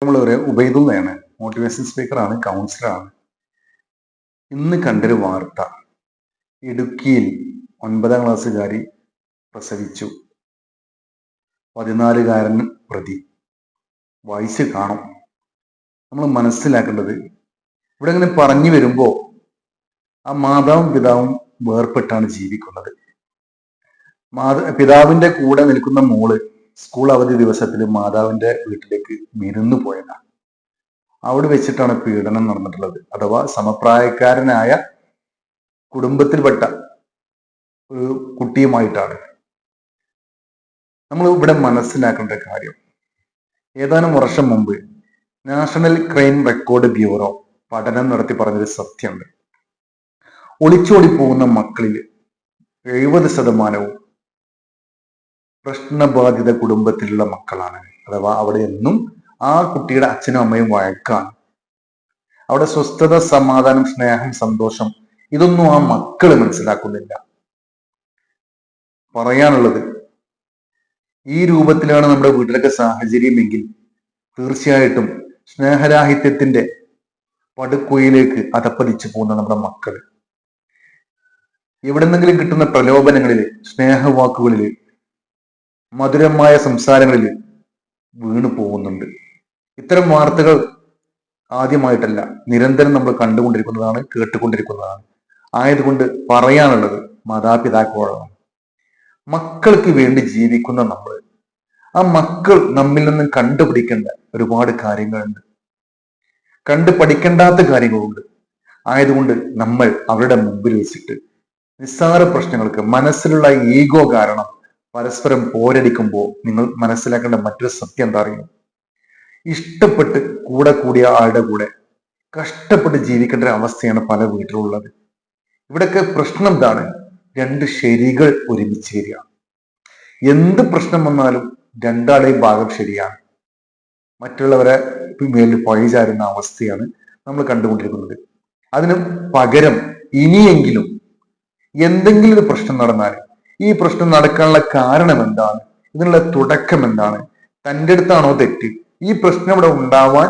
നമ്മളൊരു ഉബൈദുള്ളയാണ്, മോട്ടിവേഷൻ സ്പീക്കറാണ്, കൗൺസിലറാണ്. ഇന്ന് കണ്ടൊരു വാർത്ത, ഇടുക്കിയിൽ 9ാം ക്ലാസ്സുകാരി പ്രസവിച്ചു. 14കാരൻ പ്രതി. വായിച്ച് കാണും. നമ്മൾ മനസ്സിലാക്കേണ്ടത്, ഇവിടെ ഇങ്ങനെ പറഞ്ഞു വരുമ്പോൾ ആ മാതാവും പിതാവും വേർപെട്ടാണ് ജീവിക്കുന്നത്. പിതാവിന്റെ കൂടെ നിൽക്കുന്ന മോള് സ്കൂൾ അവധി ദിവസത്തിൽ മാതാവിന്റെ വീട്ടിലേക്ക് വിരുന്നു പോയതാണ്. അവിടെ വെച്ചിട്ടാണ് പീഡനം നടന്നിട്ടുള്ളത്. അഥവാ സമപ്രായക്കാരനായ കുടുംബത്തിൽപ്പെട്ട ഒരു കുട്ടിയുമായിട്ടാണ്. നമ്മൾ ഇവിടെ മനസ്സിലാക്കേണ്ട കാര്യം, ഏതാനും വർഷം മുമ്പ് നാഷണൽ ക്രൈം റെക്കോർഡ് ബ്യൂറോ പഠനം നടത്തി പറഞ്ഞൊരു സത്യമുണ്ട്. ഒളിച്ചോടി പോകുന്ന മക്കളിൽ 70% പ്രശ്നബാധിത കുടുംബത്തിലുള്ള മക്കളാണ്. അഥവാ അവിടെ എന്നും ആ കുട്ടിയുടെ അച്ഛനും അമ്മയും വഴക്കാണ്. അവിടെ സ്വസ്ഥത, സമാധാനം, സ്നേഹം, സന്തോഷം ഇതൊന്നും ആ മക്കള് മനസ്സിലാക്കുന്നില്ല. പറയാനുള്ളത്, ഈ രൂപത്തിലാണ് നമ്മുടെ വീട്ടിലൊക്കെ സാഹചര്യമെങ്കിൽ തീർച്ചയായിട്ടും സ്നേഹരാഹിത്യത്തിന്റെ പടുക്കുയിലേക്ക് അധപ്പതിച്ചു പോകുന്ന നമ്മുടെ മക്കള് എവിടെന്നെങ്കിലും കിട്ടുന്ന പ്രലോഭനങ്ങളില്, സ്നേഹവാക്കുകളില്, മധുരമായ സംസാരങ്ങളിൽ വീണു പോകുന്നുണ്ട്. ഇത്തരം വാർത്തകൾ ആദ്യമായിട്ടല്ല, നിരന്തരം നമ്മൾ കണ്ടുകൊണ്ടിരിക്കുന്നതാണ്, കേട്ടുകൊണ്ടിരിക്കുന്നതാണ്. ആയതുകൊണ്ട് പറയാനുള്ളത് മാതാപിതാക്കളോടാണ്. മക്കൾക്ക് വേണ്ടി ജീവിക്കുന്ന നമ്മൾ, ആ മക്കൾ നമ്മിൽ നിന്നും കണ്ടുപിടിക്കേണ്ട ഒരുപാട് കാര്യങ്ങളുണ്ട്, കണ്ടു പഠിക്കേണ്ടാത്ത കാര്യങ്ങളുണ്ട്. ആയതുകൊണ്ട് നമ്മൾ അവരുടെ മുമ്പിൽ വെച്ചിട്ട് നിസ്സാര പ്രശ്നങ്ങൾക്ക്, മനസ്സിലുള്ള ഈഗോ കാരണം പരസ്പരം പോരടിക്കുമ്പോൾ നിങ്ങൾ മനസ്സിലാക്കേണ്ട മറ്റൊരു സത്യം എന്താ അറിയുമോ? ഇഷ്ടപ്പെട്ട് കൂടെ കൂടിയ ആളുടെ കൂടെ കഷ്ടപ്പെട്ട് ജീവിക്കേണ്ട ഒരു അവസ്ഥയാണ് പല വീട്ടിലുള്ളത്. ഇവിടെയൊക്കെ പ്രശ്നം എന്താണ്? രണ്ട് ശരികൾ ഒരുമിച്ച് വരിക. എന്ത് പ്രശ്നം വന്നാലും രണ്ടാളെയും ഭാഗം ശരിയാണ്, മറ്റുള്ളവരെ മേലിൽ പഴിചാരുന്ന അവസ്ഥയാണ് നമ്മൾ കണ്ടുകൊണ്ടിരിക്കുന്നത്. അതിന് പകരം ഇനിയെങ്കിലും എന്തെങ്കിലും ഒരു പ്രശ്നം നടന്നാൽ ഈ പ്രശ്നം നടക്കാനുള്ള കാരണം എന്താണ്, ഇതിനുള്ള തുടക്കം എന്താണ്, തൻ്റെ അടുത്താണോ തെറ്റ്, ഈ പ്രശ്നം ഇവിടെ ഉണ്ടാവാൻ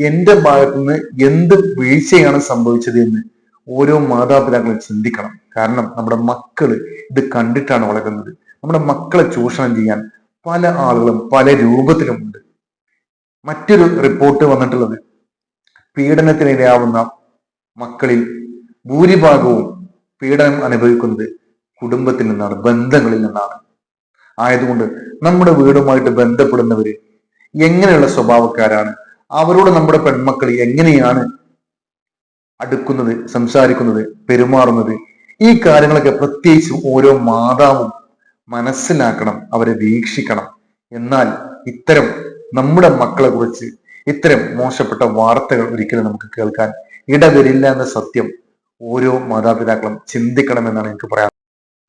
എൻ്റെ ഭാഗത്തുനിന്ന് എന്ത് വീഴ്ചയാണ് സംഭവിച്ചത് എന്ന് ഓരോ മാതാപിതാക്കളും ചിന്തിക്കണം. കാരണം നമ്മുടെ മക്കള് ഇത് കണ്ടിട്ടാണ് വളരുന്നത്. നമ്മുടെ മക്കളെ ചൂഷണം ചെയ്യാൻ പല ആളുകളും പല രൂപത്തിലുമുണ്ട്. മറ്റൊരു റിപ്പോർട്ട് വന്നിട്ടുള്ളത്, പീഡനത്തിനിരയാവുന്ന മക്കളിൽ ഭൂരിഭാഗവും പീഡനം അനുഭവിക്കുന്നത് കുടുംബത്തിൽ നിന്നാണ്, ബന്ധങ്ങളിൽ നിന്നാണ്. ആയതുകൊണ്ട് നമ്മുടെ വീടുമായിട്ട് ബന്ധപ്പെടുന്നവര് എങ്ങനെയുള്ള സ്വഭാവക്കാരാണ്, അവരോട് നമ്മുടെ പെൺമക്കൾ എങ്ങനെയാണ് അടുക്കുന്നത്, സംസാരിക്കുന്നത്, പെരുമാറുന്നത്, ഈ കാര്യങ്ങളൊക്കെ പ്രത്യേകിച്ചും ഓരോ മാതാവും മനസ്സിലാക്കണം, അവരെ വീക്ഷിക്കണം. എന്നാൽ ഇത്തരം നമ്മുടെ മക്കളെ കുറിച്ച് ഇത്തരം മോശപ്പെട്ട വാർത്തകൾ ഒരിക്കലും നമുക്ക് കേൾക്കാൻ ഇടവരില്ല എന്ന സത്യം ഓരോ മാതാപിതാക്കളും ചിന്തിക്കണമെന്നാണ് എനിക്ക് പറയാൻ.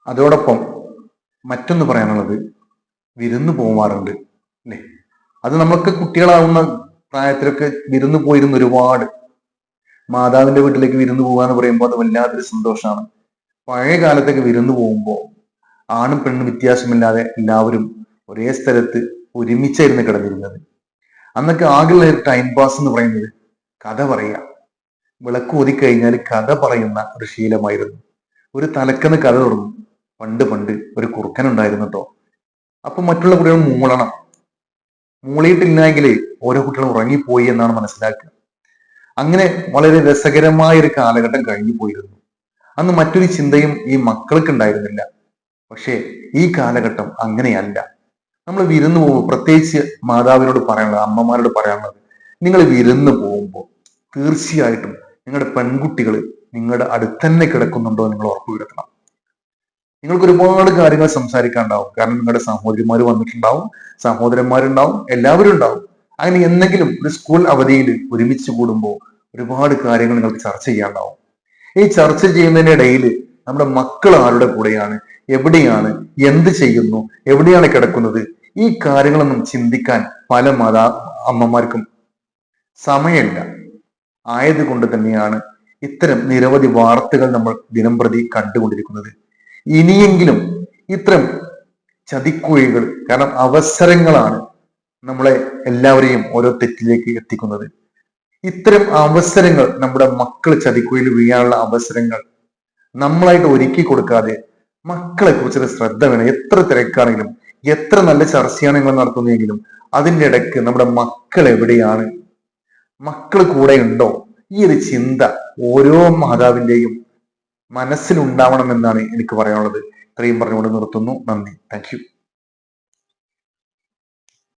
അതോടൊപ്പം മറ്റൊന്ന് പറയാനുള്ളത്, വിരുന്നു പോവാറുണ്ട് അല്ലേ? അത് നമ്മൾക്ക് കുട്ടികളാവുന്ന പ്രായത്തിലൊക്കെ വിരുന്നു പോയിരുന്ന ഒരുപാട്. മാതാവിന്റെ വീട്ടിലേക്ക് വിരുന്നു പോകാന്ന് പറയുമ്പോൾ അത് വല്ലാത്തൊരു സന്തോഷമാണ്. പഴയ കാലത്തൊക്കെ വിരുന്നു പോകുമ്പോൾ ആണും പെണ്ണും വ്യത്യാസമില്ലാതെ എല്ലാവരും ഒരേ സ്ഥലത്ത് ഒരുമിച്ചായിരുന്നു കിടന്നിരുന്നത്. അന്നൊക്കെ ആകെയുള്ള ടൈം പാസ് എന്ന് പറയുന്നത് കഥ പറയുക. വിളക്ക് ഊതിക്കഴിഞ്ഞാൽ കഥ പറയുന്ന ഒരു ശീലമായിരുന്നു. ഒരു തലക്കെന്ന് കഥ തുടങ്ങും. പണ്ട് ഒരു കുറുക്കൻ ഉണ്ടായിരുന്നു കേട്ടോ. അപ്പൊ മറ്റുള്ള കുട്ടികൾ മൂളണം. മൂളിയിട്ടില്ലെങ്കിൽ ഓരോ കുട്ടികളും ഉറങ്ങിപ്പോയി എന്നാണ് മനസ്സിലാക്കുക. അങ്ങനെ വളരെ രസകരമായ ഒരു കാലഘട്ടം കഴിഞ്ഞു പോയിരുന്നു. അന്ന് മറ്റൊരു ചിന്തയും ഈ മക്കൾക്ക് ഉണ്ടായിരുന്നില്ല. പക്ഷേ ഈ കാലഘട്ടം അങ്ങനെയല്ല. നമ്മൾ വിരുന്ന് പോകുമ്പോൾ, പ്രത്യേകിച്ച് മാതാവിനോട് പറയാനുള്ളത്, അമ്മമാരോട് പറയാനുള്ളത്, നിങ്ങൾ വിരുന്ന് പോകുമ്പോൾ തീർച്ചയായിട്ടും നിങ്ങളുടെ പെൺകുട്ടികൾ നിങ്ങളുടെ അടുത്തന്നെ കിടക്കുന്നുണ്ടോ നിങ്ങൾ ഉറപ്പുവരുത്തണം. നിങ്ങൾക്ക് ഒരുപാട് കാര്യങ്ങൾ സംസാരിക്കാനുണ്ടാവും. കാരണം നിങ്ങളുടെ സഹോദരിമാർ വന്നിട്ടുണ്ടാവും, സഹോദരന്മാരുണ്ടാവും, എല്ലാവരും ഉണ്ടാവും. അങ്ങനെ എന്തെങ്കിലും ഒരു സ്കൂൾ അവധിയിൽ ഒരുമിച്ച് കൂടുമ്പോൾ ഒരുപാട് കാര്യങ്ങൾ നിങ്ങൾക്ക് ചർച്ച ചെയ്യാനുണ്ടാവും. ഈ ചർച്ച ചെയ്യുന്നതിന്റെ ഇടയിൽ നമ്മുടെ മക്കൾ ആരുടെ കൂടെയാണ്, എവിടെയാണ്, എന്ത് ചെയ്യുന്നു, എവിടെയാണ് കിടക്കുന്നത്, ഈ കാര്യങ്ങളൊന്നും ചിന്തിക്കാൻ പല അമ്മമാർക്കും സമയമില്ല. ആയതുകൊണ്ട് തന്നെയാണ് ഇത്തരം നിരവധി വാർത്തകൾ നമ്മൾ ദിനംപ്രതി കണ്ടുകൊണ്ടിരിക്കുന്നത്. ഇനിയെങ്കിലും ഇത്തരം ചതിക്കുഴികൾ, കാരണം അവസരങ്ങളാണ് നമ്മളെ എല്ലാവരെയും ഓരോ തെറ്റിലേക്ക് എത്തിക്കുന്നത്. ഇത്തരം അവസരങ്ങൾ നമ്മുടെ മക്കൾ ചതിക്കുഴിയിൽ വീഴാനുള്ള അവസരങ്ങൾ നമ്മളായിട്ട് ഒരുക്കി കൊടുക്കാതെ മക്കളെ കുറിച്ചൊരു ശ്രദ്ധ വേണം. എത്ര തിരക്കാണെങ്കിലും എത്ര നല്ല ചർച്ചയാണ് നിങ്ങൾ നടത്തുന്നതെങ്കിലും അതിൻ്റെ ഇടയ്ക്ക് നമ്മുടെ മക്കൾ എവിടെയാണ്, മക്കൾ കൂടെ ഉണ്ടോ, ഈ ഒരു ചിന്ത ഓരോ മാതാവിന്റെയും മനസ്സിലുണ്ടാവണമെന്നാണ് എനിക്ക് പറയാനുള്ളത്. ഇത്രയും പറഞ്ഞുകൊണ്ട് നിർത്തുന്നു. നന്ദി. Thank you.